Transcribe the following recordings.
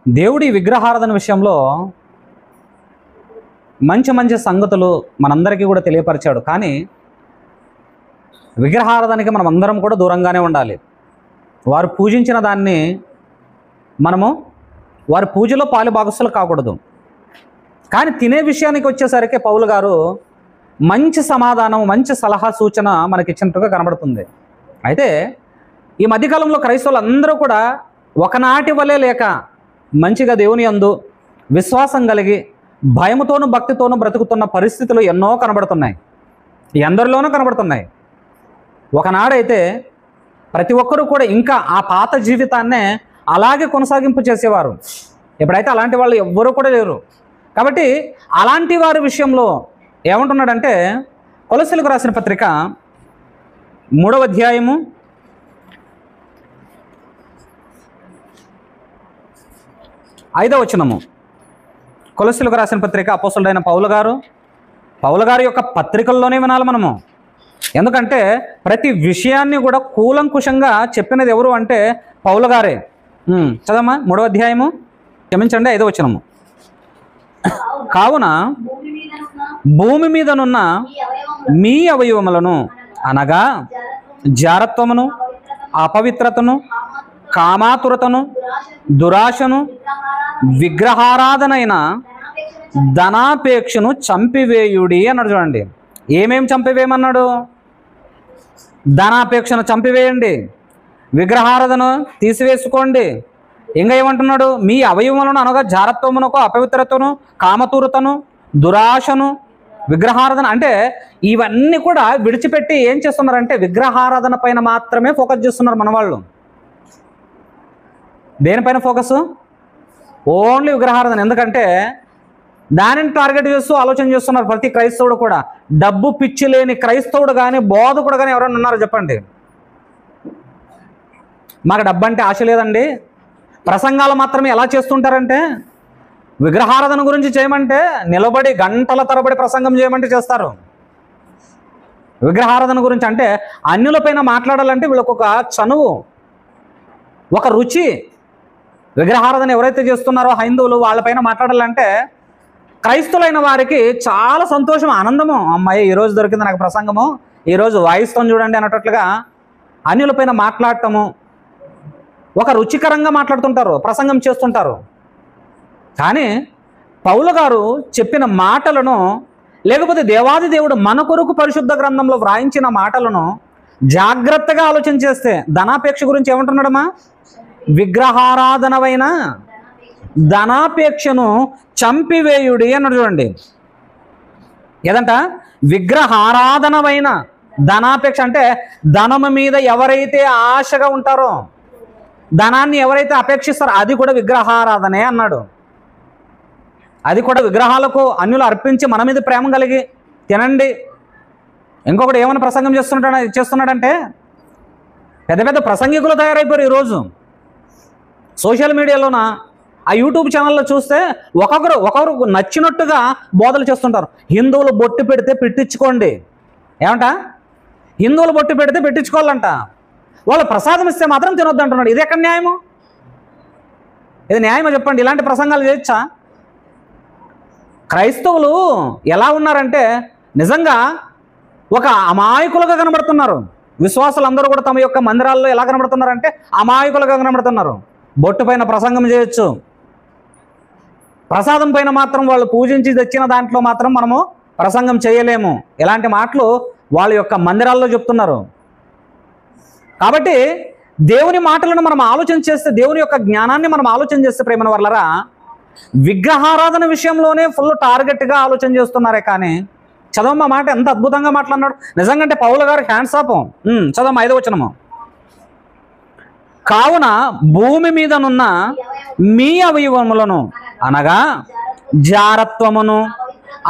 దేవుడి విగ్రహారాధన విషయంలో మంచి మంచి సంగతులు మనందరికీ కూడా తెలియపరిచాడు. కానీ విగ్రహారాధనకి మనం అందరం కూడా దూరంగానే ఉండాలి. వారు పూజించిన దాన్ని మనము వారి పూజలో పాలు భాగస్తులు కాకూడదు. కానీ తినే విషయానికి వచ్చేసరికి పౌలు గారు మంచి సమాధానం, మంచి సలహా సూచన మనకిచ్చినట్టుగా కనబడుతుంది. అయితే ఈ మధ్యకాలంలో క్రైస్తవులు అందరూ కూడా ఒకనాటి వలె లేక మంచిగా దేవుని యందు విశ్వాసం కలిగి భయముతోనూ భక్తితోనూ బ్రతుకుతున్న పరిస్థితులు ఎన్నో కనబడుతున్నాయి. ఎందరిలోనూ కనబడుతున్నాయి. ఒకనాడైతే ప్రతి ఒక్కరూ కూడా ఇంకా ఆ పాత జీవితాన్నే అలాగే కొనసాగింపు చేసేవారు. ఇప్పుడైతే అలాంటి వాళ్ళు ఎవ్వరూ కూడా లేరు. కాబట్టి అలాంటి వారి విషయంలో ఏమంటున్నాడంటే, కొలస్సీలకు రాసిన పత్రిక 3వ అధ్యాయము 5వ వచనము. కొలస్సీలకు రాసిన పత్రిక అపోస్తలుడైన పౌలు గారి యొక్క పత్రికల్లోనే వినాలి మనము. ఎందుకంటే ప్రతి విషయాన్ని కూడా కూలంకుషంగా చెప్పినది ఎవరు అంటే పౌలు గారే. చదమ్మా 3వ అధ్యాయము, క్షమించండి 5వ వచనము. కావున భూమి మీదనున్న మీ అవయవములను అనగా జారత్వమును, అపవిత్రతను, కామాతురతను, దురాశను, విగ్రహారాధనైన ధనాపేక్షను చంపివేయుడి అన్నాడు. చూడండి, ఏమేం చంపివేయమన్నాడు? ధనాపేక్షను చంపివేయండి, విగ్రహారాధన తీసివేసుకోండి. ఇంకా ఏమంటున్నాడు? మీ అవయవములను అనగా జారత్వమునకు, అపవిత్రతను, కామతూరతను, దురాశను, విగ్రహారాధన. అంటే ఇవన్నీ కూడా విడిచిపెట్టి ఏం చేస్తున్నారంటే విగ్రహారాధన పైన మాత్రమే ఫోకస్ చేస్తున్నారు మన వాళ్ళు. దేనిపైన ఫోకస్? ఓన్లీ విగ్రహారాధన. ఎందుకంటే దానిని టార్గెట్ చేస్తూ ఆలోచన చేస్తున్నారు ప్రతి క్రైస్తవుడు కూడా. డబ్బు పిచ్చి లేని క్రైస్తవుడు కానీ బోధకుడు కానీ ఎవరైనా ఉన్నారో చెప్పండి. మాకు డబ్బు అంటే ఆశ లేదండి. ప్రసంగాలు మాత్రమే ఎలా చేస్తుంటారంటే విగ్రహారాధన గురించి చేయమంటే నిలబడి గంటల తరబడి ప్రసంగం చేయమంటే చేస్తారు. విగ్రహారాధన గురించి అంటే అన్యులపైన మాట్లాడాలంటే వీళ్ళకు ఒక చనువు, ఒక రుచి. విగ్రహారాధన ఎవరైతే చేస్తున్నారో హైందువులు వాళ్ళపైన మాట్లాడాలంటే క్రైస్తులైన వారికి చాలా సంతోషం, ఆనందము. అమ్మాయి ఈరోజు దొరికింది నాకు ప్రసంగము, ఈరోజు వాయిస్తో చూడండి అన్నట్లుగా అన్యులపైన మాట్లాడటము, ఒక రుచికరంగా మాట్లాడుతుంటారు, ప్రసంగం చేస్తుంటారు. కానీ పౌలు గారు చెప్పిన మాటలను, లేకపోతే దేవాది దేవుడు మన కొరకు పరిశుద్ధ గ్రంథంలో వ్రాయించిన మాటలను జాగ్రత్తగా ఆలోచన చేస్తే ధనాపేక్ష గురించి ఏమంటున్నాడమ్మా? విగ్రహారాధనవైన ధనాపేక్షను చంపివేయుడి అన్నాడు. చూడండి, ఏదంట? విగ్రహారాధనవైన ధనాపేక్ష అంటే ధనము మీద ఎవరైతే ఆశగా ఉంటారో, ధనాన్ని ఎవరైతే అపేక్షిస్తారో అది కూడా విగ్రహారాధనే అన్నాడు. అది కూడా విగ్రహాలకు అన్యులు అర్పించి మన మీద ప్రేమ కలిగి తినండి. ఇంకొకటి ఏమైనా ప్రసంగం చేస్తున్నాడంటే పెద్ద పెద్ద ప్రసంగికులు తయారైపోయారు ఈరోజు. సోషల్ మీడియాలోన ఆ యూట్యూబ్ ఛానల్లో చూస్తే ఒకరు నచ్చినట్టుగా బోధలు చేస్తుంటారు. హిందువులు బొట్టు పెడితే పెట్టించుకోండి. ఏమంట? హిందువులు బొట్టు పెడితే పెట్టించుకోవాలంట. వాళ్ళు ప్రసాదం ఇస్తే మాత్రం తినొద్దు అంటున్నాడు. ఇది ఎక్కడ న్యాయము? ఇది న్యాయమా చెప్పండి? ఇలాంటి ప్రసంగాలు చేయొచ్చా? క్రైస్తవులు ఎలా ఉన్నారంటే నిజంగా ఒక అమాయకులుగా కనబడుతున్నారు. విశ్వాసులు అందరూ కూడా తమ యొక్క మందిరాల్లో ఎలా కనబడుతున్నారంటే అమాయకులుగా కనబడుతున్నారు. బొట్టు పైన ప్రసంగం చేయొచ్చు, ప్రసాదం పైన మాత్రం వాళ్ళు పూజించి తెచ్చిన దాంట్లో మాత్రం మనము ప్రసంగం చేయలేము. ఇలాంటి మాటలు వాళ్ళ యొక్క మందిరాల్లో చెప్తున్నారు. కాబట్టి దేవుని మాటలను మనం ఆలోచన చేస్తే, దేవుని యొక్క జ్ఞానాన్ని మనం ఆలోచన చేస్తే ప్రేమ వర్లరా, విగ్రహారాధన విషయంలోనే ఫుల్ టార్గెట్గా ఆలోచన చేస్తున్నారే. కానీ చదవమ్మ మాట ఎంత అద్భుతంగా మాట్లాడినాడు నిజంగా. అంటే పౌలు గారు హ్యాండ్స్ ఆఫ్. చదవమ్మ 5వ వచనము. కావున భూమి మీదనున్న మీ అవయవములను అనగా జారత్వమును,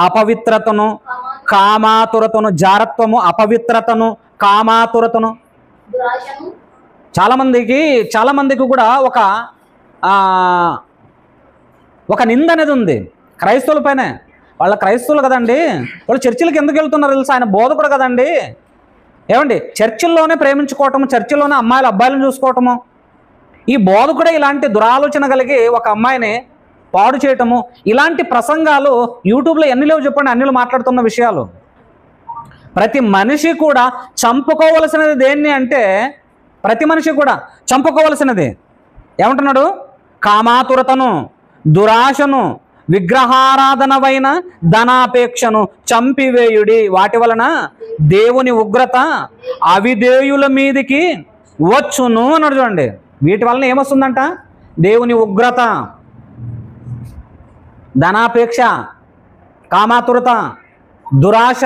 అపవిత్రతను, కామాతురతను. జారత్వము, అపవిత్రతను, కామాతురతను. చాలా మందికి కూడా ఒక నింద అనేది ఉంది క్రైస్తవుల పైన. వాళ్ళ క్రైస్తవులు కదండి, వాళ్ళు చర్చిలకు ఎందుకు వెళ్తున్నారు తెలుసా? ఆయన బోధకుడు కదండి. ఏమండి? చర్చిల్లోనే ప్రేమించుకోవటము, చర్చిల్లోనే అమ్మాయిలు అబ్బాయిలను చూసుకోవటము, ఈ బోధకుడే ఇలాంటి దురాలోచన కలిగి ఒక అమ్మాయిని పాడు చేయటము, ఇలాంటి ప్రసంగాలు యూట్యూబ్లో ఎన్ని లేవు చెప్పండి, అన్నిలు మాట్లాడుతున్న విషయాలు. ప్రతి మనిషి కూడా చంపుకోవలసినది దేన్ని అంటే, ప్రతి మనిషి కూడా చంపుకోవలసినది ఏమంటున్నాడు? కామాతురతను, దురాశను, విగ్రహారాధనవైన ధనాపేక్షను చంపివేయుడి, వాటి వలన దేవుని ఉగ్రత అవిధేయుల మీదికి వచ్చును అన్నాడు. చూడండి, వీటి వలన ఏమొస్తుందంట? దేవుని ఉగ్రత, ధనాపేక్ష, కామాతురత, దురాశ,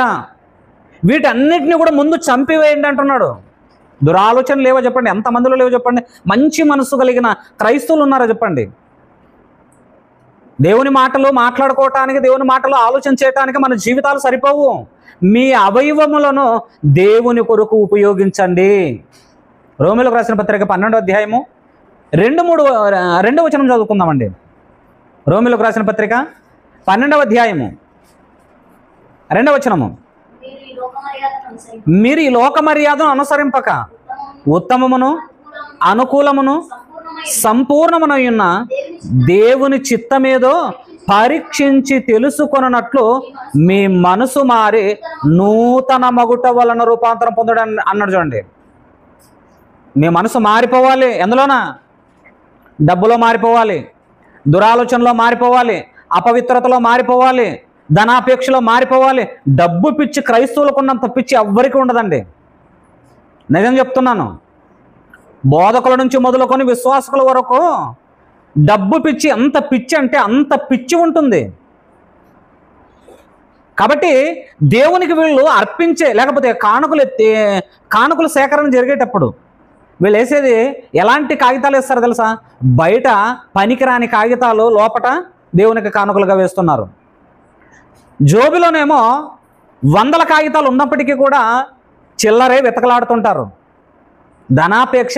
వీటన్నిటిని కూడా ముందు చంపివేయండి అంటున్నాడు. దురాలోచన లేవో చెప్పండి, ఎంతమందిలో లేవో చెప్పండి? మంచి మనసు కలిగిన క్రైస్తవులు ఉన్నారో చెప్పండి? దేవుని మాటలు మాట్లాడుకోవటానికి, దేవుని మాటలు ఆలోచన చేయటానికి మన జీవితాలు సరిపోవు. మీ అవయవములను దేవుని కొరకు ఉపయోగించండి. రోమీయులకు రాసిన పత్రిక 12వ అధ్యాయము 2 వచనం చదువుకుందామండి. రోమీయులకు రాసిన పత్రిక 12వ అధ్యాయము 2వ వచనము. మీరు ఈ లోక మర్యాదను అనుసరింపక ఉత్తమమును అనుకూలమును సంపూర్ణమునయున్న దేవుని చిత్తమేదో పరీక్షించి తెలుసుకొనున్నట్లు మీ మనసు మారి నూతన మగుట వలన రూపాంతరం పొందడం అన్నాడు. చూడండి, మీ మనసు మారిపోవాలి. ఎందులోనా? డబ్బులో మారిపోవాలి, దురాలోచనలో మారిపోవాలి, అపవిత్రతలో మారిపోవాలి, ధనాపేక్షలో మారిపోవాలి. డబ్బు పిచ్చి క్రైస్తవులకు ఉన్నంత పిచ్చి ఎవ్వరికీ ఉండదండి. నిజం చెప్తున్నాను. బోధకుల నుంచి మొదలుకొని విశ్వాసకుల వరకు డబ్బు పిచ్చి, ఎంత పిచ్చి అంటే అంత పిచ్చి ఉంటుంది. కాబట్టి దేవునికి వీళ్ళు అర్పించే, లేకపోతే కానుకలు సేకరణ జరిగేటప్పుడు వీళ్ళు వేసేది ఎలాంటి కాగితాలు వేస్తారు తెలుసా? బయట పనికిరాని కాగితాలు లోపట దేవునికి కానుకలుగా వేస్తున్నారు. జోబిలోనేమో 100 కాగితాలు ఉన్నప్పటికీ కూడా చిల్లరే వెతకలాడుతుంటారు. ధనాపేక్ష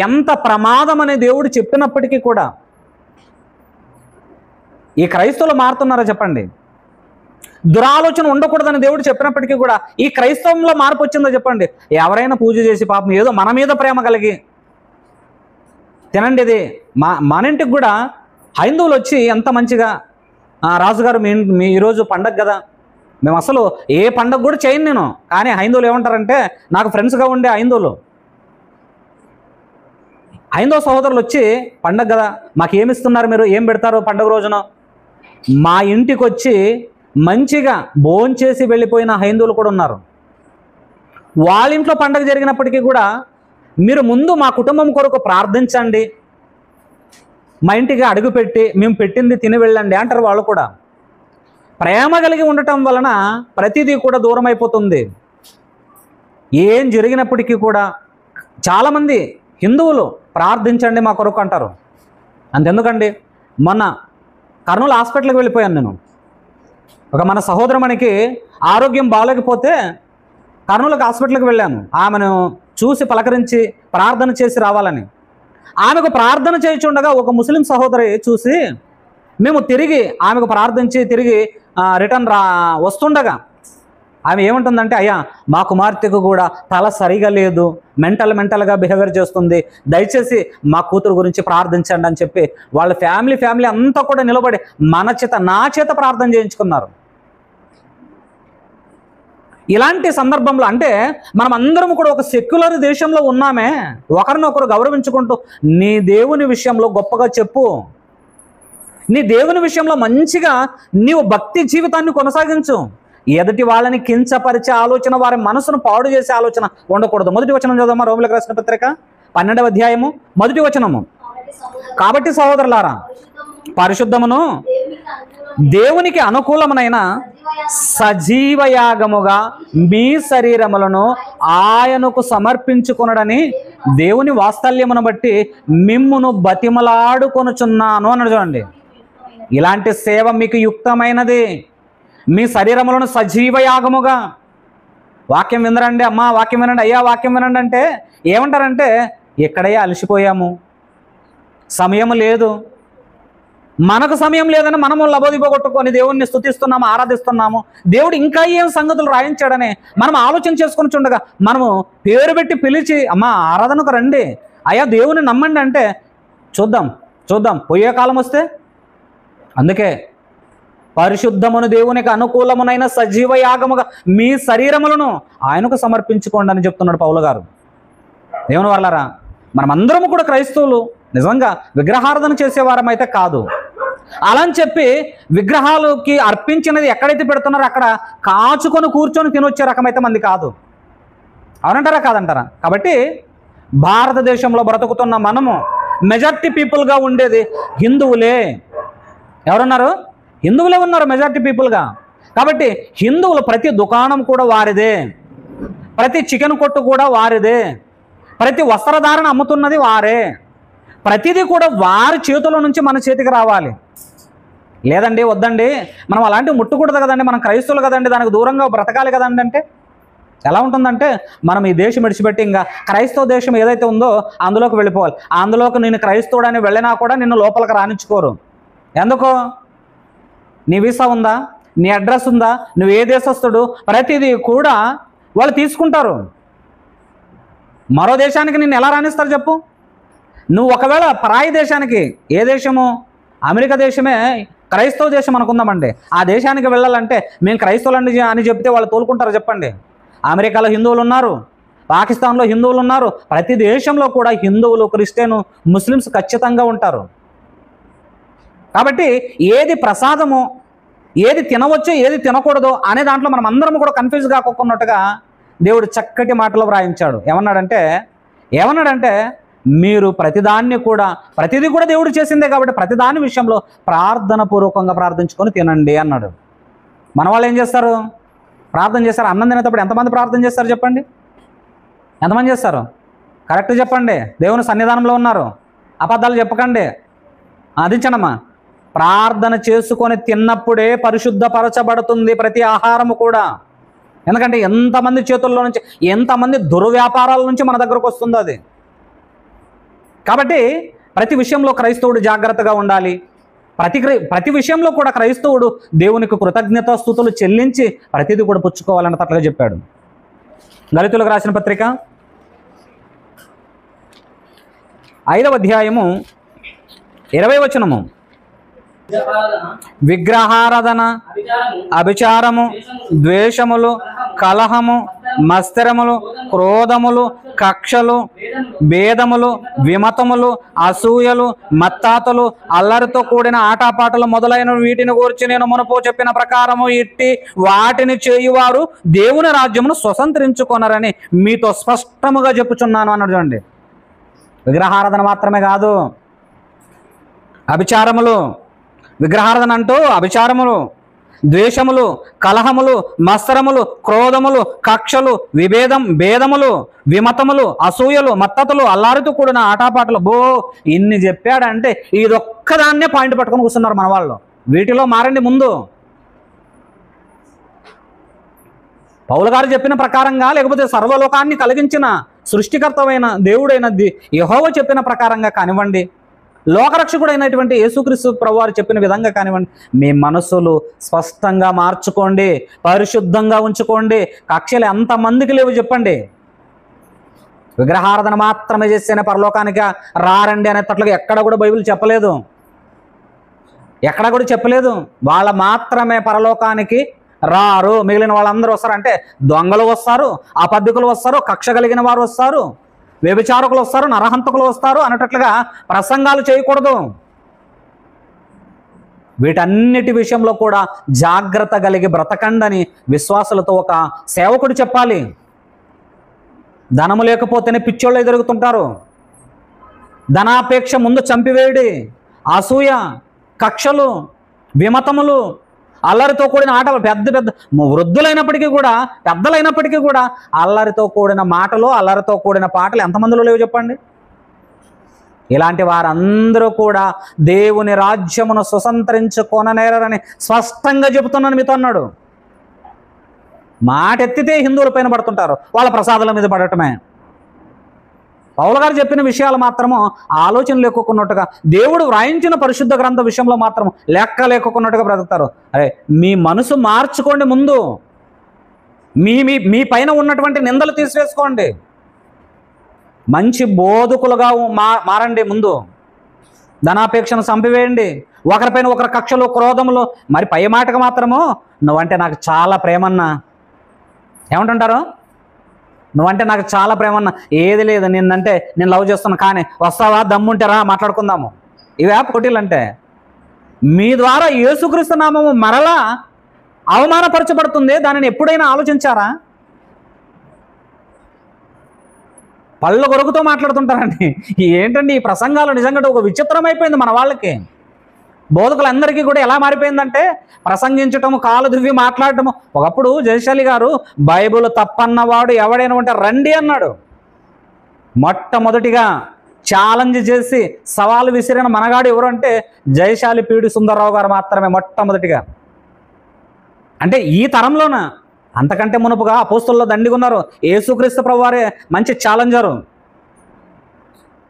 ఎంత ప్రమాదం అని దేవుడు చెప్పినప్పటికీ కూడా ఈ క్రైస్తవులు మారుతున్నారా చెప్పండి? దురాలోచన ఉండకూడదని దేవుడు చెప్పినప్పటికీ కూడా ఈ క్రైస్తవంలో మార్పు వచ్చిందో చెప్పండి? ఎవరైనా పూజ చేసి పాపం ఏదో మన మీద ప్రేమ కలిగి తినండి. ఇది మన ఇంటికి కూడా హైందువులు వచ్చి ఎంత మంచిగా, రాజుగారు మీ ఈరోజు పండగ కదా, మేము అసలు ఏ పండగ కూడా చేయను నేను, కానీ హైందువులు ఏమంటారంటే, నాకు ఫ్రెండ్స్గా ఉండే హైందవ సహోదరులు వచ్చి పండగ కదా మాకేమిస్తున్నారు, మీరు ఏం పెడతారు పండగ రోజున? మా ఇంటికి వచ్చి మంచిగా భోంచేసి వెళ్ళిపోయిన హైందువులు కూడా ఉన్నారు. వాళ్ళ ఇంట్లో పండగ జరిగినప్పటికీ కూడా మీరు ముందు మా కుటుంబం కొరకు ప్రార్థించండి, మా ఇంటికి అడుగుపెట్టి మేము పెట్టింది తిని వెళ్ళండి అంటారు. వాళ్ళు కూడా ప్రేమ కలిగి ఉండటం వలన ప్రతిదీ కూడా దూరం అయిపోతుంది. ఏం జరిగినప్పటికీ కూడా చాలామంది హిందువులు ప్రార్థించండి మా కొరకు అంటారు. అంతెందుకండి, మొన్న కర్నూలు హాస్పిటల్కి వెళ్ళిపోయాను నేను. ఒక మన సహోదరమణికి ఆరోగ్యం బాగోలేకపోతే కర్నూలుకి హాస్పిటల్కి వెళ్ళాను. ఆమెను చూసి పలకరించి ప్రార్థన చేసి రావాలని. ఆమెకు ప్రార్థన చేయించుండగా ఒక ముస్లిం సహోదరి చూసి మేము తిరిగి ఆమెకు ప్రార్థించి తిరిగి రిటర్న్ వస్తుండగా ఆమె ఏమంటుందంటే, అయ్యా మా కుమార్తెకు కూడా తల సరిగా లేదు, మెంటల్గా బిహేవియర్ చేస్తుంది, దయచేసి మా కూతురు గురించి ప్రార్థించండి అని చెప్పి వాళ్ళ ఫ్యామిలీ అంతా కూడా నిలబడి నా చేత ప్రార్థన చేయించుకున్నారు. ఇలాంటి సందర్భంలో అంటే మనం అందరం కూడా ఒక సెక్యులర్ దేశంలో ఉన్నామే, ఒకరినొకరు గౌరవించుకుంటూ నీ దేవుని విషయంలో గొప్పగా చెప్పు, నీ దేవుని విషయంలో మంచిగా నీవు భక్తి జీవితాన్ని కొనసాగించు. ఎదుటి వాళ్ళని కించపరిచే ఆలోచన, వారి మనసును పాడు చేసే ఆలోచన ఉండకూడదు. మొదటి వచనం చదవమా, రోమీయులకు రాసిన పత్రిక 12వ అధ్యాయము 1వ వచనము. కాబట్టి సహోదరులారా, పరిశుద్ధమును దేవునికి అనుకూలమునైన సజీవయాగముగా మీ శరీరములను ఆయనకు సమర్పించుకొనుడని దేవుని వాత్సల్యమును బట్టి మిమ్మును బతిమలాడుకొనుచున్నాను అన్నాడు. చూడండి, ఇలాంటి సేవ మీకు యుక్తమైనది. మీ శరీరములను సజీవయాగముగా, వాక్యం వినరండి అమ్మా, వాక్యం వినండి అయ్యా, వాక్యం వినండి అంటే ఏమంటారంటే, ఎక్కడయ్యా అలసిపోయాము, సమయం లేదు, మనకు సమయం లేదని మనము లబోదిబోగొట్టుకొని దేవుణ్ణి స్తుతిస్తున్నాము, ఆరాధిస్తున్నాము. దేవుడు ఇంకా ఏం సంగతులు రాయించాడని మనం ఆలోచన చేసుకొని చుండగా మనము పేరు పెట్టి పిలిచి అమ్మా ఆరాధనకు రండి, అయ్యా దేవుని నమ్మండి అంటే చూద్దాం చూద్దాం పోయే కాలం వస్తే. అందుకే పరిశుద్ధమును దేవునికి అనుకూలమునైన సజీవ యాగముగా మీ శరీరములను ఆయనకు సమర్పించుకోండి అని చెప్తున్నాడు పౌలు గారు. దేవుని వాళ్ళారా, మనమందరము కూడా క్రైస్తవులు నిజంగా విగ్రహారాధన చేసేవారం అయితే కాదు. అలా అని చెప్పి విగ్రహాలకి అర్పించినది ఎక్కడైతే పెడుతున్నారో అక్కడ కాచుకొని కూర్చొని తినొచ్చే రకమైతే మంది కాదు. అవునంటారా కాదంటారా? కాబట్టి భారతదేశంలో బ్రతుకుతున్న మనము మెజారిటీ పీపుల్గా ఉండేది హిందువులే. ఎవరున్నారు? హిందువులే ఉన్నారు మెజారిటీ పీపుల్గా. కాబట్టి హిందువులు ప్రతి దుకాణం కూడా వారిదే, ప్రతి చికెన్ కొట్టు కూడా వారిదే, ప్రతి వస్త్రధారణ అమ్ముతున్నది వారే, ప్రతిదీ కూడా వారి చేతుల నుంచి మన చేతికి రావాలి. లేదండి వద్దండి మనం అలాంటివి ముట్టకూడదు కదండి, మనం క్రైస్తవులు కదండి, దానికి దూరంగా బ్రతకాలి కదండి అంటే ఎలా ఉంటుందంటే, మనం ఈ దేశం విడిచిపెట్టి ఇంకా క్రైస్తవ దేశం ఏదైతే ఉందో అందులోకి వెళ్ళిపోవాలి. అందులోకి నేను క్రైస్తవుడని వెళ్ళినా కూడా నిన్ను లోపలికి రానిచ్చుకోరు. ఎందుకో? నీ వీసా ఉందా, నీ అడ్రస్ ఉందా, నువ్వు ఏ దేశస్తుడు, ప్రతిదీ కూడా వాళ్ళు తీసుకుంటారు. మరో దేశానికి నిన్ను ఎలా రాణిస్తారు చెప్పు? నువ్వు ఒకవేళ పరాయి దేశానికి, ఏ దేశము, అమెరికా దేశమే క్రైస్తవ దేశం అనుకుందామండి, ఆ దేశానికి వెళ్ళాలంటే మేము క్రైస్తవులండి అని చెప్తే వాళ్ళు తోలుకుంటారు చెప్పండి? అమెరికాలో హిందువులు ఉన్నారు, పాకిస్తాన్లో హిందువులు ఉన్నారు, ప్రతి దేశంలో కూడా హిందువులు, క్రిస్టియన్, ముస్లిమ్స్ ఖచ్చితంగా ఉంటారు. కాబట్టి ఏది ప్రసాదము, ఏది తినవచ్చో ఏది తినకూడదో అనే దాంట్లో మనం అందరం కూడా కన్ఫ్యూజ్ కాకున్నట్టుగా దేవుడు చక్కటి మాటలు వ్రాయించాడు. ఏమన్నాడంటే మీరు ప్రతిదాన్ని కూడా, ప్రతిదీ కూడా దేవుడు చేసిందే కాబట్టి ప్రతిదాని విషయంలో ప్రార్థన పూర్వకంగా ప్రార్థించుకొని తినండి అన్నాడు. మన వాళ్ళు ఏం చేస్తారు? ప్రార్థన చేస్తారు. అన్నం తినేటప్పుడు ఎంతమంది ప్రార్థన చేస్తారు చెప్పండి? ఎంతమంది చేస్తారు? కరెక్ట్ చెప్పండి. దేవుని సన్నిధానంలో ఉన్నారు, అబద్ధాలు చెప్పకండి. అదించనమ్మా. ప్రార్థన చేసుకొని తిన్నప్పుడే పరిశుద్ధపరచబడుతుంది ప్రతి ఆహారము కూడా. ఎందుకంటే ఎంతమంది చేతుల్లో నుంచి, ఎంతమంది దుర్వ్యాపారాల నుంచి మన దగ్గరకు వస్తుందో అది. కాబట్టి ప్రతి విషయంలో క్రైస్తవుడు జాగ్రత్తగా ఉండాలి. ప్రతి విషయంలో కూడా క్రైస్తవుడు దేవునికి కృతజ్ఞతాస్తుతులు చెల్లించి ప్రతిదీ కూడా పుచ్చుకోవాలన్నట్లుగా చెప్పాడు. గళితులకు రాసిన పత్రిక 5వ అధ్యాయము 20వ వచనము, విగ్రహారాధన, అభిచారము, ద్వేషములు, కలహము, మత్సరములు, క్రోధములు, కక్షలు, భేదములు, విమతములు, అసూయలు, మత్తాతలు, అల్లరితో కూడిన ఆటపాటలు మొదలైన వీటిని గురించి నేను మునుపు చెప్పిన ప్రకారము ఇట్టి వాటిని చేయువారు దేవుని రాజ్యమును స్వతంత్రించుకొనరని మీతో స్పష్టముగా చెప్పుచున్నాను అన్నాడు. చూడండి, విగ్రహారాధన మాత్రమే కాదు, అభిచారములు, విగ్రహారాధన అంటూ అభిచారములు, ద్వేషములు, కలహములు, మత్సరములు, క్రోధములు, కక్షలు, భేదములు, విమతములు, అసూయలు, మత్తతులు, అల్లారితో కూడిన ఆటపాటలు. ఇన్ని చెప్పాడంటే ఇదొక్కదాన్నే పాయింట్ పట్టుకొని కూర్చున్నారు మన వాళ్ళు. వీటిలో మారండి ముందు. పౌలు గారు చెప్పిన ప్రకారంగా, లేకపోతే సర్వలోకాన్ని కలిగించిన సృష్టికర్తమైన దేవుడైన యెహోవా చెప్పిన ప్రకారంగా కానివ్వండి, లోకరక్షకుడైనటువంటి యేసుక్రీస్తు ప్రభువారు చెప్పిన విధంగా కానివ్వండి, మీ మనస్సులు స్పష్టంగా మార్చుకోండి, పరిశుద్ధంగా ఉంచుకోండి. కక్షలు ఎంతమందికి లేవు చెప్పండి? విగ్రహారాధన మాత్రమే చేస్తేనే పరలోకానికి రారండి అనేటట్లుగా ఎక్కడ కూడా బైబిల్ చెప్పలేదు, ఎక్కడ కూడా చెప్పలేదు. వాళ్ళ మాత్రమే పరలోకానికి రారు, మిగిలిన వాళ్ళందరూ వస్తారు. అంటే దొంగలు వస్తారు, అబద్ధికులు వస్తారు, కక్ష కలిగిన వారు వస్తారు, వ్యభిచారకులు వస్తారు, నరహంతకులు వస్తారు అన్నట్లుగా ప్రసంగాలు చేయకూడదు. వీటన్నిటి విషయంలో కూడా జాగ్రత్త కలిగి బ్రతకండని విశ్వాసులతో ఒక సేవకుడు చెప్పాలి. ధనము లేకపోతేనే పిచ్చోళ్ళు ఎదురుగుతుంటారు. ధనాపేక్ష ముందు చంపివేయుడి. అసూయ, కక్షలు, విమతములు, అల్లరితో కూడిన ఆటలు, పెద్ద వృద్ధులైనప్పటికీ కూడా, పెద్దలైనప్పటికీ కూడా అల్లరితో కూడిన మాటలు, అల్లరితో కూడిన పాటలు ఎంతమందిలో లేవు చెప్పండి? ఇలాంటి వారందరూ కూడా దేవుని రాజ్యమును స్వతంత్రించుకొననేరని స్పష్టంగా చెబుతున్నాను మీతో అన్నాడు. మాట ఎత్తితే హిందువుల పైన పడుతుంటారు, వాళ్ళ ప్రసాదాల మీద పడటమే. పౌలు గారు చెప్పిన విషయాలు మాత్రము ఆలోచన లేకున్నట్టుగా, దేవుడు వ్రాయించిన పరిశుద్ధ గ్రంథ విషయంలో మాత్రం లెక్క లేకున్నట్టుగా బ్రతుకుతారు. అరే, మీ మనసు మార్చుకోండి ముందు. మీ పైన ఉన్నటువంటి నిందలు తీసివేసుకోండి. మంచి బోధకులుగా మారండి ముందు. ధనాపేక్షను చంపివేయండి, ఒకరిపైన ఒకరి కక్షలు క్రోధములు. మరి పై మాటకు మాత్రము నువ్వంటే నాకు చాలా ప్రేమన్నా. ఏమంటుంటారు? నువ్వంటే నాకు చాలా ప్రేమన్నా. ఏది లేదు, నిన్నంటే నేను లవ్ చేస్తున్నా, కానీ వస్తావా, దమ్ముంటారా, మాట్లాడుకుందాము. ఇవే పోటీలు అంటే. మీ ద్వారా యేసుక్రీస్తు నామము మరలా అవమానపరచబడుతుంది. దానిని ఎప్పుడైనా ఆలోచించారా? పళ్ళ కొరుకుతో మాట్లాడుతుంటారండి. ఏంటండి ఈ ప్రసంగాలు? నిజంగా ఒక విచిత్రం అయిపోయింది మన వాళ్ళకి. బోధకులందరికీ కూడా ఎలా మారిపోయిందంటే ప్రసంగించటము, కాలు దువ్వి మాట్లాడటము. ఒకప్పుడు జయశాలి గారు బైబిల్ తప్పన్నవాడు ఎవడైనా ఉంటే రండి అన్నాడు. మొట్టమొదటిగా ఛాలెంజ్ చేసి సవాలు విసిరిన మనగాడు ఎవరు అంటే జయశాలి పీడి సుందరరావు గారు మాత్రమే మొట్టమొదటిగా. అంటే ఈ తరంలోన. అంతకంటే మునుపుగా అపోస్తుల్లో దండిగా ఉన్నారు. యేసుక్రీస్తు ప్రభువారే మంచి ఛాలెంజరు.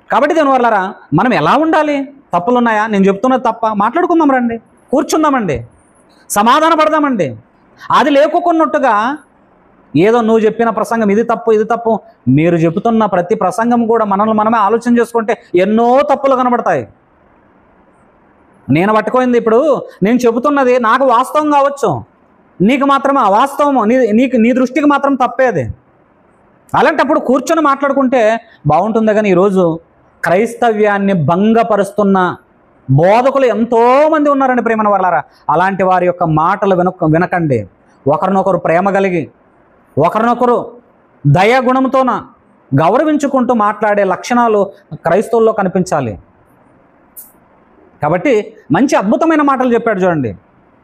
కాబట్టి దీని వల్లరా మనం ఎలా ఉండాలి? తప్పులు ఉన్నాయా? నేను చెప్తున్నది తప్ప, మాట్లాడుకుందాం రండి, కూర్చుందామండి, సమాధాన పడదామండి. అది లేకున్నట్టుగా ఏదో నువ్వు చెప్పిన ప్రసంగం ఇది తప్పు, ఇది తప్పు. మీరు చెబుతున్న ప్రతి ప్రసంగం కూడా మనల్ని మనమే ఆలోచన చేసుకుంటే ఎన్నో తప్పులు కనబడతాయి. నేను పట్టుకోయింది ఇప్పుడు నేను చెబుతున్నది నాకు వాస్తవం కావచ్చు, నీకు మాత్రమే అవాస్తవము, నీ దృష్టికి మాత్రం తప్పేది. అలాంటప్పుడు కూర్చొని మాట్లాడుకుంటే బాగుంటుంది. కానీ ఈరోజు క్రైస్తవ్యాన్ని భంగపరుస్తున్న బోధకులు ఎంతోమంది ఉన్నారండి ప్రేమన వాళ్ళారా. అలాంటి వారి యొక్క మాటలు వినకండి. ఒకరినొకరు ప్రేమ కలిగి, ఒకరినొకరు దయాగుణంతోన గౌరవించుకుంటూ మాట్లాడే లక్షణాలు క్రైస్తవుల్లో కనిపించాలి. కాబట్టి మంచి అద్భుతమైన మాటలు చెప్పాడు చూడండి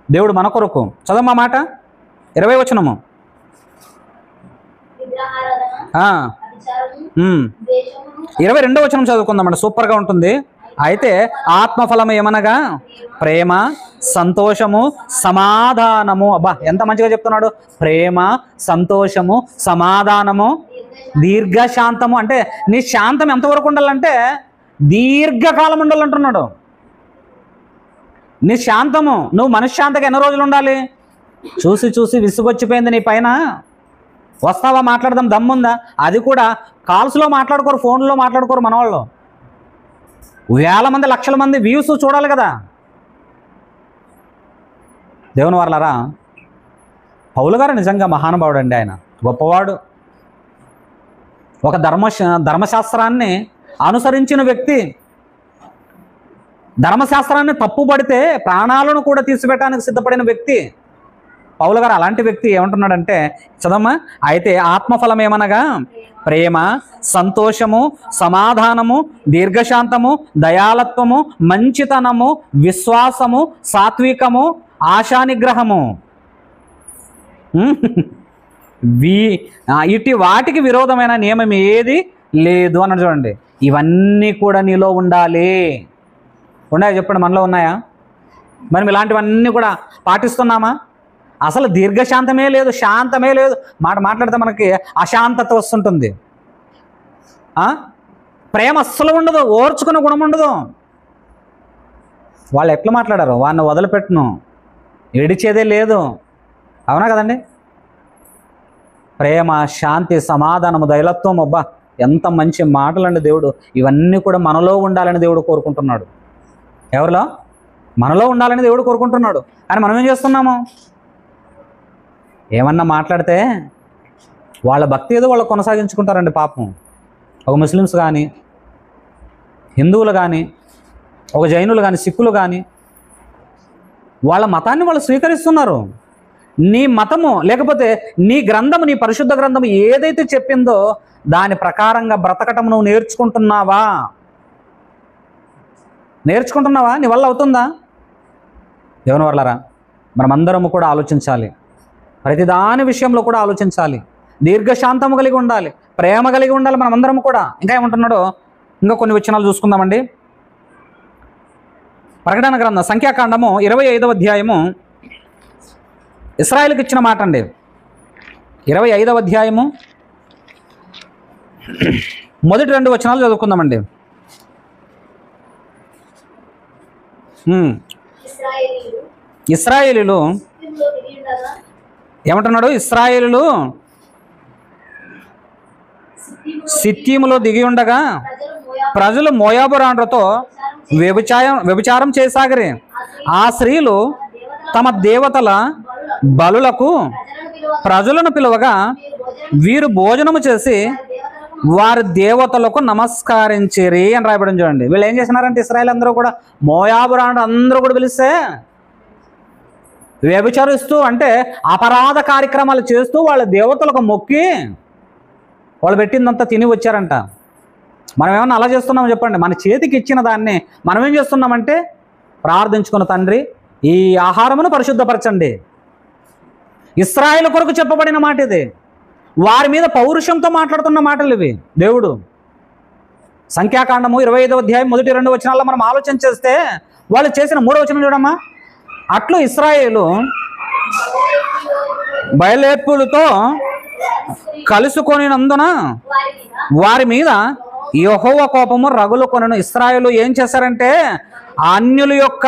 దేవుడు మన కొరకు. చదవమ్మా మాట 20వ వచనము. 22వ వచనం చదువుకుందామండి, సూపర్గా ఉంటుంది. అయితే ఆత్మఫలము ఏమనగా ప్రేమ, సంతోషము, సమాధానము. అబ్బా ఎంత మంచిగా చెప్తున్నాడు. ప్రేమ, సంతోషము, సమాధానము, దీర్ఘశాంతము. అంటే నీ శాంతం ఎంతవరకు ఉండాలంటే దీర్ఘకాలం ఉండాలంటున్నాడు. నీ శాంతము, నువ్వు మనశ్శాంతగా ఎన్ని రోజులు ఉండాలి? చూసి చూసి విసుగొచ్చిపోయింది నీ పైన, వస్తావా, మాట్లాడదాం, దమ్ముందా? అది కూడా కాల్స్లో మాట్లాడుకోరు, ఫోన్లో మాట్లాడుకోరు. మన వాళ్ళు వేల మంది, లక్షల మంది వ్యూస్ చూడాలి కదా. దేవుని వారలారా, పౌలు గారు నిజంగా మహానుభావుడు అండి. ఆయన గొప్పవాడు. ఒక ధర్మశాస్త్రాన్ని అనుసరించిన వ్యక్తి. ధర్మశాస్త్రాన్ని తప్పుపడితే ప్రాణాలను కూడా తీసిపెట్టడానికి సిద్ధపడిన వ్యక్తి పౌలు గారు. అలాంటి వ్యక్తి ఏమంటున్నాడంటే చదమ్మా. అయితే ఆత్మఫలం ఏమనగా ప్రేమ, సంతోషము, సమాధానము, దీర్ఘశాంతము, దయాళత్వము, మంచితనము, విశ్వాసము, సాత్వికము, ఆశానిగ్రహము. ఇటు వాటికి విరోధమైన నియమం ఏది లేదు అన్నాడు చూడండి. ఇవన్నీ కూడా నీలో ఉండాలి. ఉన్నాయా చెప్పండి? మనలో ఉన్నాయా? మనం ఇలాంటివన్నీ కూడా పాటిస్తున్నామా? అసలు దీర్ఘశాంతమే లేదు, శాంతమే లేదు. మాట్లాడితే మనకి అశాంతత వస్తుంటుంది. ప్రేమ అస్సలు ఉండదు, ఓర్చుకునే గుణం ఉండదు. వాళ్ళు ఎట్లా మాట్లాడారు? వాడిని వదిలిపెట్టును, ఏడిచేదే లేదు. అవునా కదండి? ప్రేమ, శాంతి, సమాధానము, దైలత్వం. అబ్బా ఎంత మంచి మాటలండి దేవుడు. ఇవన్నీ కూడా మనలో ఉండాలని దేవుడు కోరుకుంటున్నాడు. ఎవరిలో? మనలో ఉండాలని దేవుడు కోరుకుంటున్నాడు. కానీ మనం ఏం చేస్తున్నాము? ఏమన్నా మాట్లాడితే వాళ్ళ భక్తి ఏదో వాళ్ళు కొనసాగించుకుంటారండి పాపం. ఒక ముస్లిమ్స్ కానీ, హిందువులు కానీ, ఒక జైనులు కానీ, సిక్కులు కానీ వాళ్ళ మతాన్ని వాళ్ళు స్వీకరిస్తున్నారు. నీ మతము లేకపోతే నీ గ్రంథము, నీ పరిశుద్ధ గ్రంథము ఏదైతే చెప్పిందో దాని ప్రకారంగా బ్రతకటం నువ్వు నేర్చుకుంటున్నావా? నేర్చుకుంటున్నావా? నీ వల్ల అవుతుందా? దేవుని వల్లరా మనమందరము కూడా ఆలోచించాలి. ప్రతిదాని విషయంలో కూడా ఆలోచించాలి. దీర్ఘశాంతము కలిగి ఉండాలి, ప్రేమ కలిగి ఉండాలి మనమందరము కూడా. ఇంకా ఏమంటున్నాడో ఇంకా కొన్ని వచనాలు చూసుకుందామండి. ప్రకటన గ్రంథం సంఖ్యాకాండము 25వ అధ్యాయము ఇశ్రాయేలుకి ఇచ్చిన మాట అండి. 25వ అధ్యాయము మొదటి 2 వచనాలు చదువుకుందామండి. ఇశ్రాయేలీలు ఏమంటున్నాడు? ఇశ్రాయేలీలు సిత్తీములో దిగి ఉండగా ప్రజలు మోయాబు రాండ్రతో వ్యభిచారం చేసాగరే. ఆ స్త్రీలు తమ దేవతల బలులకు ప్రజలను పిలువగా వీరు భోజనము చేసి వారి దేవతలకు నమస్కరించిరి అని రాయబడింది చూడండి. వీళ్ళు ఏం చేసినారంటే ఇశ్రాయేలు అందరూ కూడా, మోయాబురాండు అందరూ కూడా పిలిస్తే వ్యభిచరిస్తూ అంటే అపరాధ కార్యక్రమాలు చేస్తూ వాళ్ళ దేవతలకు మొక్కి వాళ్ళు పెట్టిందంతా తిని వచ్చారంట. మనం ఏమన్నా అలా చేస్తున్నామో చెప్పండి? మన చేతికి ఇచ్చిన దాన్ని మనం ఏం చేస్తున్నామంటే, ప్రార్థించుకున్న తండ్రి ఈ ఆహారమును పరిశుద్ధపరచండి. ఇశ్రాయేలు కొరకు చెప్పబడిన మాట ఇది. వారి మీద పౌరుషంతో మాట్లాడుతున్న మాటలు ఇవి. దేవుడు సంఖ్యాకాండము 25వ అధ్యాయం 1-2 వచనాల్లో మనం ఆలోచన చేస్తే వాళ్ళు చేసిన 3వ వచనం చూడమ్మా. అట్లు ఇశ్రాయేలు బయలేర్పులతో కలుసుకొనినందున వారి మీద యెహోవా కోపము రగులుకొనెను. ఇశ్రాయేలు ఏం చేశారంటే, అన్యుల యొక్క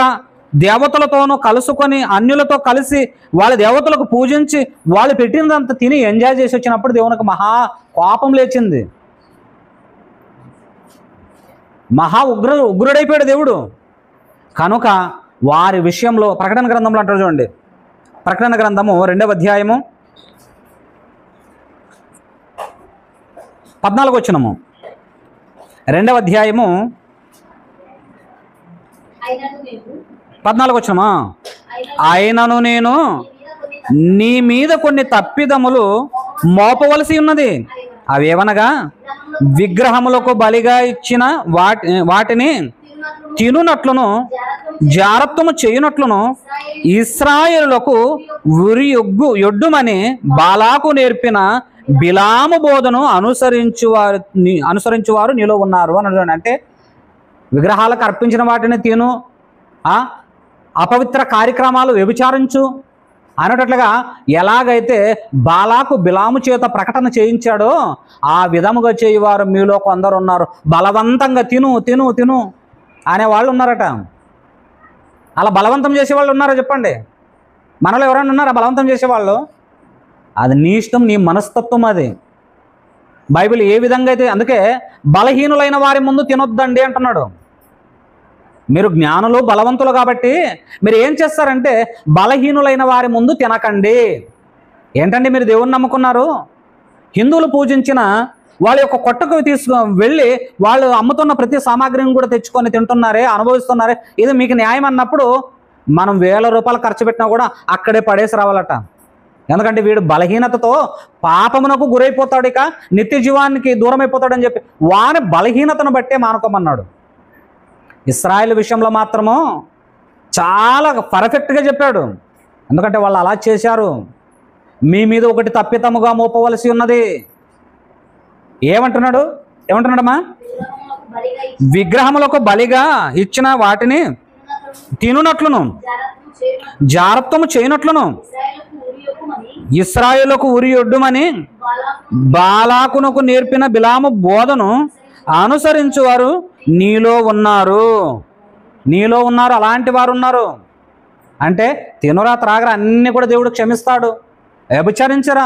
దేవతలతోనూ కలుసుకొని అన్యులతో కలిసి వాళ్ళ దేవతలకు పూజించి వాళ్ళు పెట్టినదంతా తిని ఎంజాయ్ చేసి వచ్చినప్పుడు దేవునికి మహా కోపం లేచింది. మహా ఉగ్రుడైపోయాడు దేవుడు. కనుక వారి విషయంలో ప్రకటన గ్రంథంలో అంటారు చూడండి. ప్రకటన గ్రంథము 2వ అధ్యాయము 14వ వచనము. 2వ అధ్యాయము 14వ వచనమా. అయినను నేను నీ మీద కొన్ని తప్పిదములు మోపవలసి ఉన్నది. అవేవనగా విగ్రహములకు బలిగా ఇచ్చిన వాటిని తినునట్లును జారత్వము చేయునట్లును ఇశ్రాయేలులకు యొడ్డుమని బాలాకు నేర్పిన బిలాము బోధను అనుసరించువారు నీలో ఉన్నారు అని. అంటే విగ్రహాలకు అర్పించిన వాటిని తిను, అపవిత్ర కార్యక్రమాలు వ్యభిచారించు అనేటట్లుగా ఎలాగైతే బాలాకు బిలాము చేత ప్రకటన చేయించాడో ఆ విధముగా చేయవారు మీలో కొందరు ఉన్నారు. బలవంతంగా తిను తిను తిను అనేవాళ్ళు ఉన్నారట. అలా బలవంతం చేసేవాళ్ళు ఉన్నారా చెప్పండి? మనలో ఎవరైనా ఉన్నారా బలవంతం చేసేవాళ్ళు? అది నీ ఇష్టం, నీ మనస్తత్వం. అది బైబిల్ ఏ విధంగా అయితే, అందుకే బలహీనులైన వారి ముందు తినొద్దండి అంటున్నాడు. మీరు జ్ఞానులు బలవంతులు కాబట్టి మీరు ఏం చేస్తారంటే బలహీనులైన వారి ముందు తినకండి. ఏంటండి మీరు దేవుణ్ణి నమ్ముకున్నారు, హిందువులు పూజించిన వాళ్ళ యొక్క కొట్టకు వెళ్ళి వాళ్ళు అమ్ముతున్న ప్రతి సామాగ్రిని కూడా తెచ్చుకొని తింటున్నారే, అనుభవిస్తున్నారే, ఇది మీకు న్యాయం అన్నప్పుడు మనం 1000 రూపాయలు ఖర్చు పెట్టినా కూడా అక్కడే పడేసి రావాలట. ఎందుకంటే వీడు బలహీనతతో పాపమునకు గురైపోతాడు, ఇక నిత్య జీవానికి దూరం అయిపోతాడని చెప్పి వాని బలహీనతను బట్టే మానుకోమన్నాడు. ఇశ్రాయేలు విషయంలో మాత్రము చాలా పర్ఫెక్ట్గా చెప్పాడు. ఎందుకంటే వాళ్ళు అలా చేశారు. మీ మీద ఒకటి తప్పితముగా మోపవలసి ఉన్నది. ఏమంటున్నాడమ్మా? విగ్రహములకు బలిగా ఇచ్చిన వాటిని తినునట్లును జారత్వము చేయనట్లును ఇశ్రాయేలుకు ఉరియొడ్డుమని బాలాకునకు నేర్పిన బిలాము బోధను అనుసరించువారు నీలో ఉన్నారు. అలాంటి వారు ఉన్నారు. అంటే తినురా త్రాగరా అన్నీ కూడా దేవుడు క్షమిస్తాడు. వ్యభిచరించరా,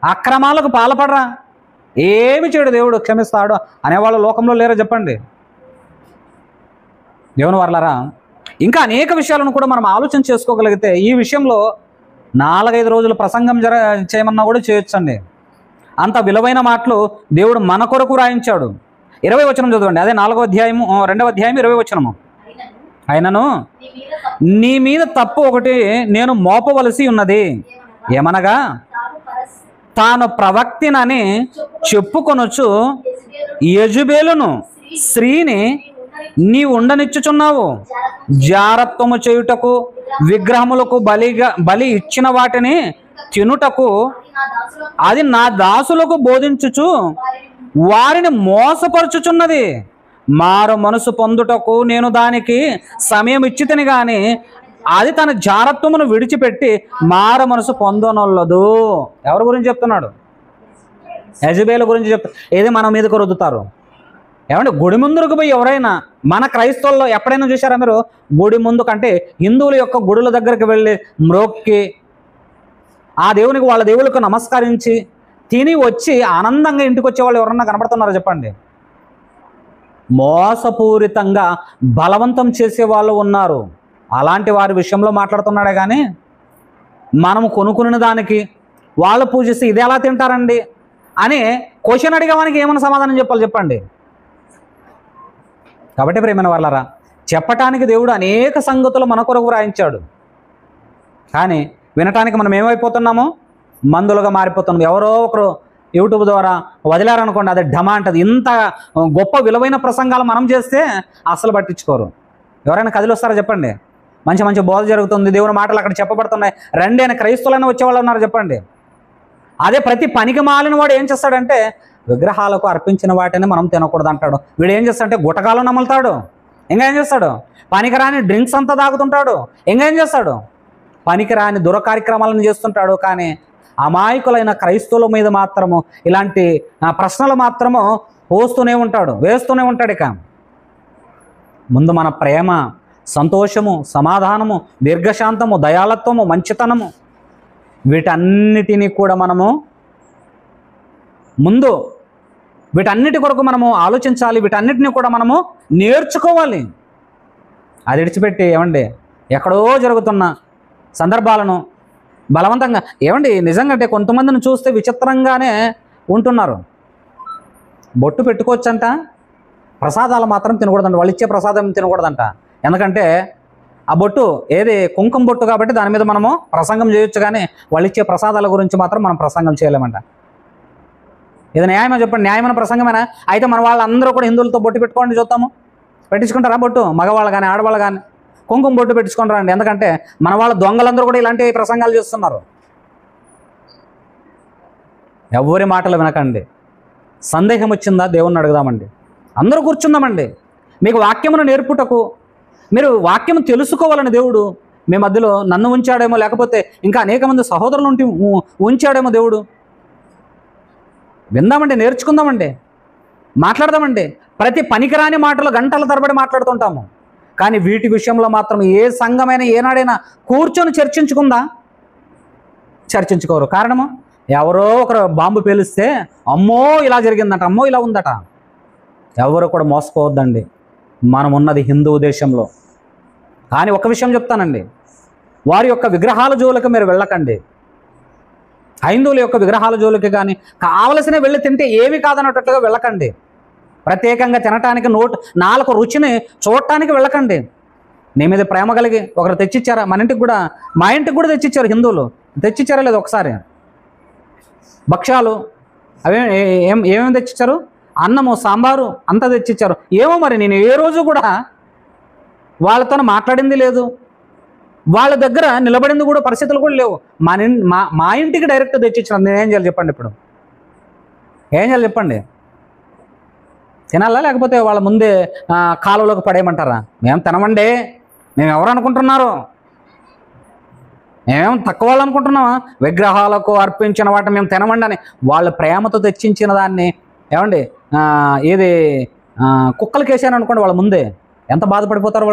అక్రమాలకు పాల్పడరా, ఏమి చేయడు దేవుడు క్షమిస్తాడు అనేవాళ్ళు లోకంలో లేరా చెప్పండి? దేవుని వర్లారా, ఇంకా అనేక విషయాలను కూడా మనం ఆలోచన చేసుకోగలిగితే ఈ విషయంలో 4-5 రోజులు ప్రసంగం చేయమన్నా కూడా చేయొచ్చండి. అంత విలువైన మాటలు దేవుడు మన కొరకు రాయించాడు. 20వ వచనం చదవండి. అదే 4వ అధ్యాయము 2వ అధ్యాయం 20వ వచనము. అయినను నీ మీద తప్పు ఒకటి నేను మోపవలసి ఉన్నది. ఏమనగా తాను ప్రవక్తినని చెప్పుకొనొచ్చు యెజబెలును స్త్రీని నీ ఉండనిచ్చుచున్నావు. జారత్వము చేయుటకు విగ్రహములకు బలి ఇచ్చిన వాటిని తినుటకు అది నా దాసులకు బోధించుచు వారిని మోసపరుచుచున్నది. మారు మనసు పొందుటకు నేను దానికి సమయం ఇచ్చితిని గాని అది తన జారత్వమును విడిచిపెట్టి మారు మనసు పొందనొల్లదు. ఎవరి గురించి చెప్తున్నాడు? యెజబెలు గురించి చెప్తా. ఏది మన మీదకు రుద్దుతారు? ఏమంటే గుడి ముందుకు పోయి ఎవరైనా, మన క్రైస్తవుల్లో ఎప్పుడైనా చూసారా మీరు? గుడి ముందు కంటే హిందువుల యొక్క గుడుల దగ్గరికి వెళ్ళి మ్రోక్కి ఆ దేవునికి వాళ్ళ దేవులకు నమస్కరించి తిని వచ్చి ఆనందంగా ఇంటికి వచ్చే వాళ్ళు ఎవరన్నా కనబడుతున్నారో చెప్పండి? మోసపూరితంగా బలవంతం చేసే వాళ్ళు ఉన్నారు. అలాంటి వారి విషయంలో మాట్లాడుతున్నాడే కానీ మనము కొనుక్కున్న దానికి వాళ్ళు పూజిస్తే ఇది ఎలా తింటారండి అని క్వశ్చన్ అడిగే వానికి ఏమైనా సమాధానం చెప్పాలి చెప్పండి. కాబట్టి ప్రియమైన వాళ్ళారా, చెప్పటానికి దేవుడు అనేక సంగతులు మన కొరకు వ్రాయించాడు. కానీ వినటానికి మనం ఏమైపోతున్నాము? మందులుగా మారిపోతున్నాం. ఎవరో ఒకరు యూట్యూబ్ ద్వారా వదిలారనుకోండి, అది డమా అంటది. ఇంత గొప్ప విలువైన ప్రసంగాలు మనం చేస్తే అస్సలు పట్టించుకోరు. ఎవరైనా కదిలి వస్తారా చెప్పండి? మంచి మంచి బోధ జరుగుతుంది, దేవుని మాటలు అక్కడ చెప్పబడుతున్నాయి, రండి అని క్రైస్తవులైనా వచ్చేవాళ్ళు ఉన్నారు చెప్పండి. అదే ప్రతి పనికి మాలిన వాడు ఏం చేస్తాడంటే విగ్రహాలకు అర్పించిన వాటిని మనం తినకూడదు అంటాడు. వీడు ఏం చేస్తాడంటే గుటకాలు నమ్ముతాడు, ఇంకా ఏం చేస్తాడు? పనికిరాని డ్రింక్స్ అంతా తాగుతుంటాడు, ఇంకా ఏం చేస్తాడు? పనికిరాని దురకార్యక్రమాలను చేస్తుంటాడు. కానీ అమాయకులైన క్రైస్తవుల మీద మాత్రము ఇలాంటి ప్రశ్నలు మాత్రము వేస్తూనే ఉంటాడు. ఇక ముందు మన ప్రేమ, సంతోషము, సమాధానము, దీర్ఘశాంతము, దయాళత్వము, మంచితనము, వీటన్నిటినీ కూడా మనము ముందు వీటన్నిటి కొరకు మనము ఆలోచించాలి. వీటన్నిటిని కూడా మనము నేర్చుకోవాలి. అది విడిచిపెట్టి ఏమండి ఎక్కడో జరుగుతున్న సందర్భాలను బలవంతంగా నిజంగా అంటే కొంతమందిని చూస్తే విచిత్రంగానే ఉంటున్నారు. బొట్టు పెట్టుకోవచ్చంట, ప్రసాదాలు మాత్రం తినకూడదంట. వాళ్ళు ఇచ్చే ప్రసాదం తినకూడదంట. ఎందుకంటే ఆ బొట్టు కుంకుమ బొట్టు కాబట్టి దాని మీద మనము ప్రసంగం చేయొచ్చు, కానీ వాళ్ళు ఇచ్చే ప్రసాదాల గురించి మాత్రం మనం ప్రసంగం చేయలేమంట. ఇది న్యాయమా చెప్పండి? న్యాయమైన ప్రసంగమేనా? అయితే మన వాళ్ళందరూ కూడా హిందువులతో బొట్టు పెట్టుకోండి చూద్దాము. పెట్టించుకుంటారా బొట్టు? మగవాళ్ళు కానీ ఆడవాళ్ళు కానీ కుంకుమ బొట్టు పెట్టించుకుంటారండి. ఎందుకంటే మన వాళ్ళ దొంగలందరూ కూడా ఇలాంటి ప్రసంగాలు చేస్తున్నారు. ఎవరి మాటలు వినకండి. సందేహం వచ్చిందా? దేవుణ్ణి అడుగుదామండి. అందరూ కూర్చుందామండి. మీకు వాక్యమును నేర్పుటకు, మీరు వాక్యము తెలుసుకోవాలని దేవుడు మీ మధ్యలో నన్ను ఉంచాడేమో, లేకపోతే ఇంకా అనేక మంది సహోదరులు ఉంచాడేమో దేవుడు. విందామండి, నేర్చుకుందామండి, మాట్లాడదామండి. ప్రతి పనికిరాని మాటలు గంటల తరబడి మాట్లాడుతుంటాము. కానీ వీటి విషయంలో మాత్రం ఏ సంఘమైనా ఏనాడైనా కూర్చొని చర్చించుకోరు. కారణము ఎవరో ఒకరు బాంబు పేలిస్తే అమ్మో ఇలా జరిగిందట, అమ్మో ఇలా ఉందట. ఎవరు కూడా మోసపోవద్దండి. మనం ఉన్నది హిందూ దేశంలో. కానీ ఒక విషయం చెప్తానండి, వారి యొక్క విగ్రహాల జోలికి మీరు వెళ్ళకండి. హైందువుల యొక్క విగ్రహాల జోలికి కానీ కావలసిన వెళ్ళి తింటే ఏమి కాదన్నట్టుగా వెళ్ళకండి. ప్రత్యేకంగా తినటానికి నాలుగు రుచిని చూడటానికి వెళ్ళకండి. నీ మీద ప్రేమ కలిగి ఒకరు తెచ్చిచ్చారా? మా ఇంటికి కూడా తెచ్చిచ్చారు హిందువులు. తెచ్చిచ్చారా లేదు? ఒకసారి భక్ష్యాలు ఏమేమి తెచ్చిచ్చారు? అన్నము, సాంబారు అంతా తెచ్చిచ్చారు. ఏమో మరి నేను ఏ రోజు కూడా వాళ్ళతో మాట్లాడింది లేదు, వాళ్ళ దగ్గర నిలబడింది కూడా పరిస్థితులు కూడా లేవు. మా ఇంటికి డైరెక్ట్ తెచ్చిచ్చాను. నేనేం చేయాలి చెప్పండి? ఇప్పుడు ఏం చేయాలి చెప్పండి? తినాలా లేకపోతే వాళ్ళ ముందే కాలువలోకి పడేయమంటారా? మేము తినమండి, మేము ఎవరు అనుకుంటున్నారు? మేమేం తక్కువ వాళ్ళు అనుకుంటున్నామా? విగ్రహాలకు అర్పించిన వాటిని మేము తినమండి అని వాళ్ళ ప్రేమతో తెచ్చించిన దాన్ని కుక్కలకి వేసాను అనుకోండి, వాళ్ళ ముందే ఎంత బాధపడిపోతారు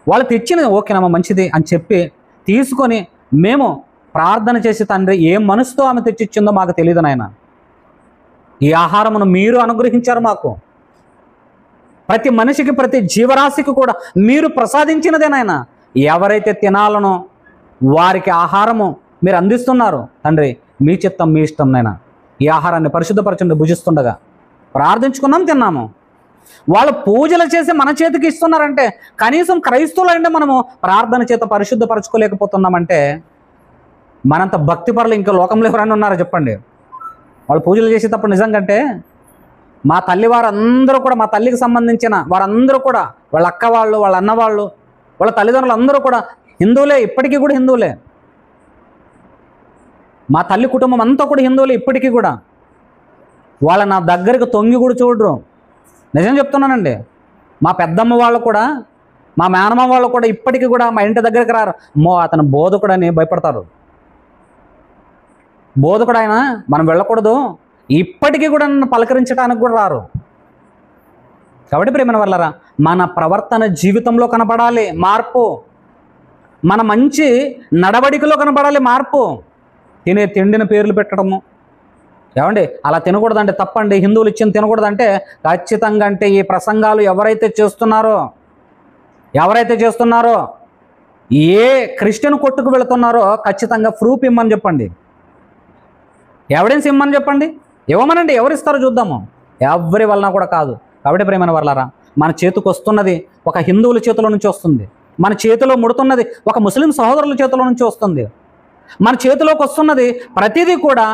వాళ్ళు తెచ్చిన ఓకేనమ్మా మంచిది అని చెప్పి తీసుకొని మేము ప్రార్థన చేసి, తండ్రి ఏ మనసుతో ఆమె తెచ్చిచ్చిందో మాకు తెలియదు నాయన, ఈ ఆహారమును మీరు అనుగ్రహించారు మాకు, ప్రతి మనిషికి ప్రతి జీవరాశికి కూడా మీరు ప్రసాదించినదే నాయన. ఎవరైతే తినాలనో వారికి ఆహారము మీరు అందిస్తున్నారు తండ్రి. మీ చిత్తం మీ ఇష్టం నాయన. ఈ ఆహారాన్ని పరిశుద్ధపరచండి. భుజిస్తుండగా ప్రార్థించుకున్నాం, తిన్నాము. వాళ్ళు పూజలు చేసి మన చేతికి ఇస్తున్నారంటే కనీసం క్రైస్తవులు అంటే మనము ప్రార్థన చేత పరిశుద్ధపరచుకోలేకపోతున్నామంటే మనంత భక్తి పరులు ఇంకా లోకంలో ఎవరైనా ఉన్నారా చెప్పండి? వాళ్ళు పూజలు చేసేటప్పుడు నిజంకంటే మా తల్లి వారందరూ కూడా, మా తల్లికి సంబంధించిన వారందరూ కూడా, వాళ్ళ అక్క వాళ్ళు, వాళ్ళ అన్న వాళ్ళు, వాళ్ళ తల్లిదండ్రులు అందరూ కూడా హిందువులే, ఇప్పటికీ కూడా హిందువులే. మా తల్లి కుటుంబం అంతా కూడా హిందువులే ఇప్పటికీ కూడా. వాళ్ళ నా దగ్గరికి తొంగి కూడా చూడరు. నిజం చెప్తున్నానండి. మా పెద్దమ్మ వాళ్ళు కూడా, మా మేనమ్మ వాళ్ళు కూడా ఇప్పటికీ కూడా మా ఇంటి దగ్గరికి రారు. అతను బోధకుడు అని భయపడతారు. బోధకుడు ఆయన, మనం వెళ్ళకూడదు, ఇప్పటికీ కూడా నన్ను పలకరించడానికి కూడా రారు. కాబట్టి ప్రియమైన వాళ్ళారా, మన ప్రవర్తన జీవితంలో కనపడాలి మార్పు, మన మంచి నడవడికలో కనపడాలి మార్పు. తినే తిండిని పేర్లు పెట్టడము, ఏమండి అలా తినకూడదంటే తప్పండి, హిందువులు ఇచ్చింది తినకూడదంటే ఖచ్చితంగా. అంటే ఈ ప్రసంగాలు ఎవరైతే చేస్తున్నారో ఏ క్రిస్టియన్ కొట్టుకు వెళుతున్నారో ఖచ్చితంగా ప్రూఫ్ ఇమ్మని చెప్పండి, ఎవిడెన్స్ ఇమ్మని చెప్పండి. ఇవ్వమనండి, ఎవరిస్తారో చూద్దాము. ఎవరి వలన కూడా కాదు. కాబట్టి ప్రియమైన వర్లారా, మన చేతికి వస్తున్నది ఒక హిందువుల చేతిలో నుంచి వస్తుంది, మన చేతిలో ముడుతున్నది ఒక ముస్లిం సహోదరుల చేతిలో నుంచి వస్తుంది, మన చేతిలోకి వస్తున్నది ప్రతిదీ కూడా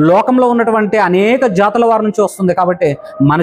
లోకంలో ఉన్నటువంటి అనేక జాతుల వారి నుంచి వస్తుంది. కాబట్టి మన